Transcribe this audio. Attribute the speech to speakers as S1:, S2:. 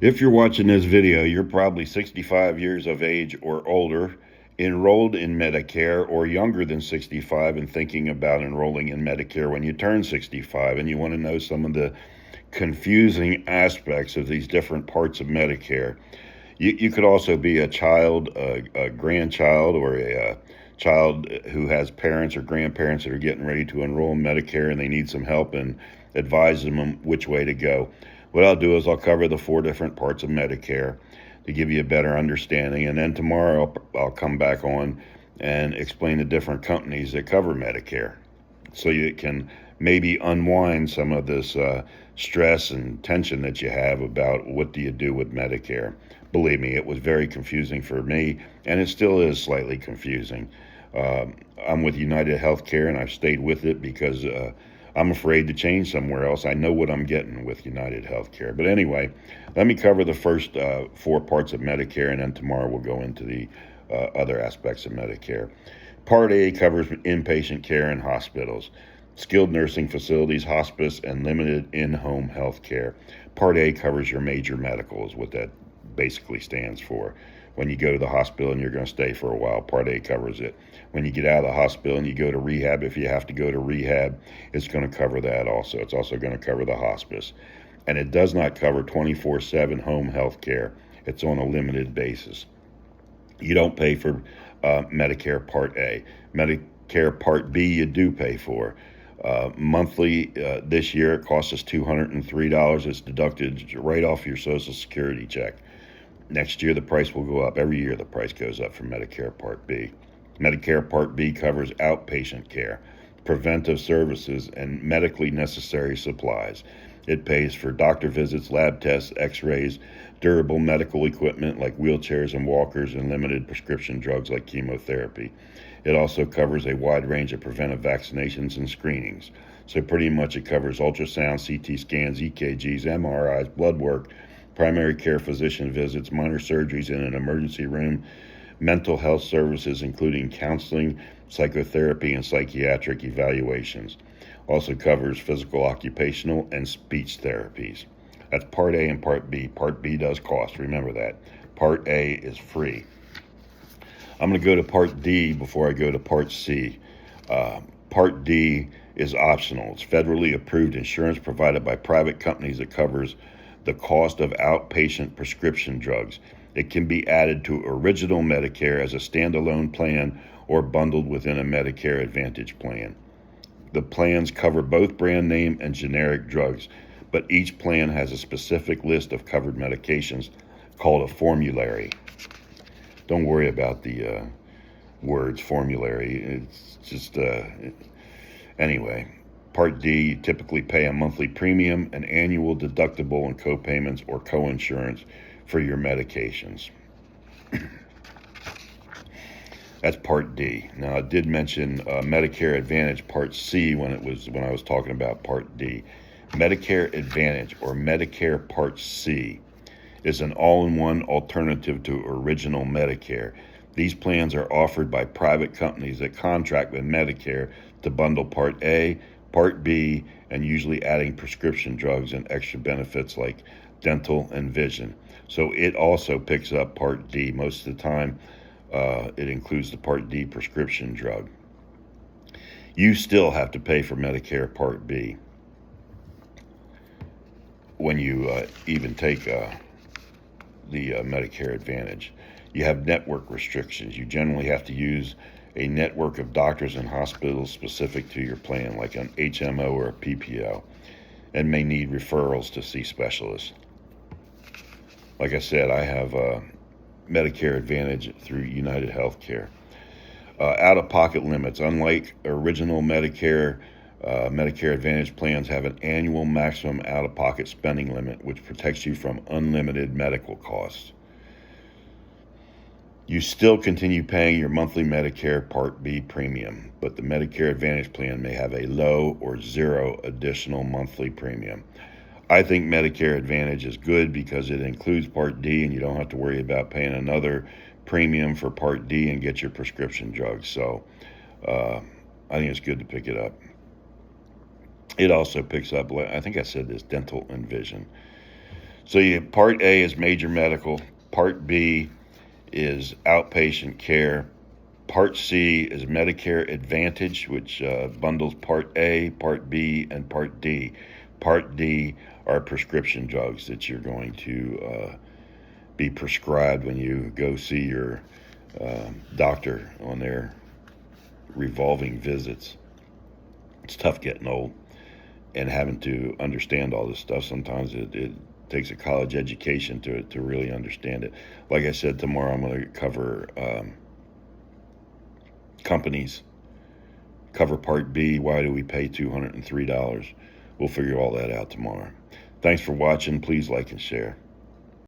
S1: If you're watching this video, you're probably 65 years of age or older, enrolled in Medicare, or younger than 65 and thinking about enrolling in Medicare when you turn 65, and you want to know some of the confusing aspects of these different parts of Medicare. You could also be a child, a grandchild, or a child who has parents or grandparents that are getting ready to enroll in Medicare and they need some help and advise them which way to go. What I'll do is I'll cover the 4 different parts of Medicare to give you a better understanding. And then tomorrow I'll come back on and explain the different companies that cover Medicare so you can maybe unwind some of this stress and tension that you have about what do you do with Medicare. Believe me, it was very confusing for me, and it still is slightly confusing. I'm with United Healthcare, and I've stayed with it because I'm afraid to change somewhere else. I know what I'm getting with United Healthcare. But anyway, let me cover the first 4 parts of Medicare, and then tomorrow we'll go into the other aspects of Medicare. Part A covers inpatient care in hospitals, skilled nursing facilities, hospice, and limited in-home health care. Part A covers your major medical, is what that basically stands for. When you go to the hospital and you're going to stay for a while, Part A covers it. When you get out of the hospital and you go to rehab, if you have to go to rehab, it's going to cover that also. It's also going to cover the hospice. And it does not cover 24/7 home health care. It's on a limited basis. You don't pay for Medicare Part A. Medicare Part B you do pay for. Monthly, this year it costs us $203. It's deducted right off your Social Security check. Next year the price will go up. Every year the price goes up for Medicare Part B. Medicare Part B covers outpatient care, preventive services, and medically necessary supplies. It pays for doctor visits, lab tests, x-rays, durable medical equipment like wheelchairs and walkers, and limited prescription drugs like chemotherapy. It also covers a wide range of preventive vaccinations and screenings. So pretty much it covers ultrasound, CT scans, EKGs, MRIs, blood work, primary care physician visits, minor surgeries in an emergency room, mental health services including counseling, psychotherapy, and psychiatric evaluations. Also covers physical, occupational, and speech therapies. That's Part A and Part B. Part B does cost, remember that. Part A is free. I'm going to go to Part D before I go to Part C. Part D is optional. It's federally approved insurance provided by private companies that covers the cost of outpatient prescription drugs. It can be added to original Medicare as a standalone plan or bundled within a Medicare Advantage plan. The plans cover both brand name and generic drugs, but each plan has a specific list of covered medications called a formulary. Don't worry about the words formulary. It's just, anyway. Part D, you typically pay a monthly premium, an annual deductible, and co-payments or co-insurance for your medications. That's Part D. Now, I did mention Medicare Advantage Part C when I was talking about Part D. Medicare Advantage, or Medicare Part C, is an all-in-one alternative to original Medicare. These plans are offered by private companies that contract with Medicare to bundle Part A, Part B, and usually adding prescription drugs and extra benefits like dental and vision. So it also picks up Part D. Most of the time, it includes the Part D prescription drug. You still have to pay for Medicare Part B when you even take the Medicare Advantage. You have network restrictions. You generally have to use a network of doctors and hospitals specific to your plan, like an HMO or a PPO, and may need referrals to see specialists. Like I said, I have Medicare Advantage through United Healthcare. Out-of-pocket limits. Unlike original Medicare, Medicare Advantage plans have an annual maximum out-of-pocket spending limit, which protects you from unlimited medical costs. You still continue paying your monthly Medicare Part B premium, but the Medicare Advantage plan may have a low or zero additional monthly premium. I think Medicare Advantage is good because it includes Part D and you don't have to worry about paying another premium for Part D and get your prescription drugs. So I think it's good to pick it up. It also picks up, I think I said this, dental and vision. Part A is major medical. Part B is outpatient care. Part C is Medicare Advantage, which bundles Part A, Part B, and Part D. Part D are prescription drugs that you're going to be prescribed when you go see your doctor on their revolving visits. It's tough getting old and having to understand all this stuff. Sometimes it takes a college education to really understand it. Like I said, tomorrow I'm going to cover companies, cover Part B. Why do we pay $203? We'll figure all that out tomorrow. Thanks for watching. Please like and share.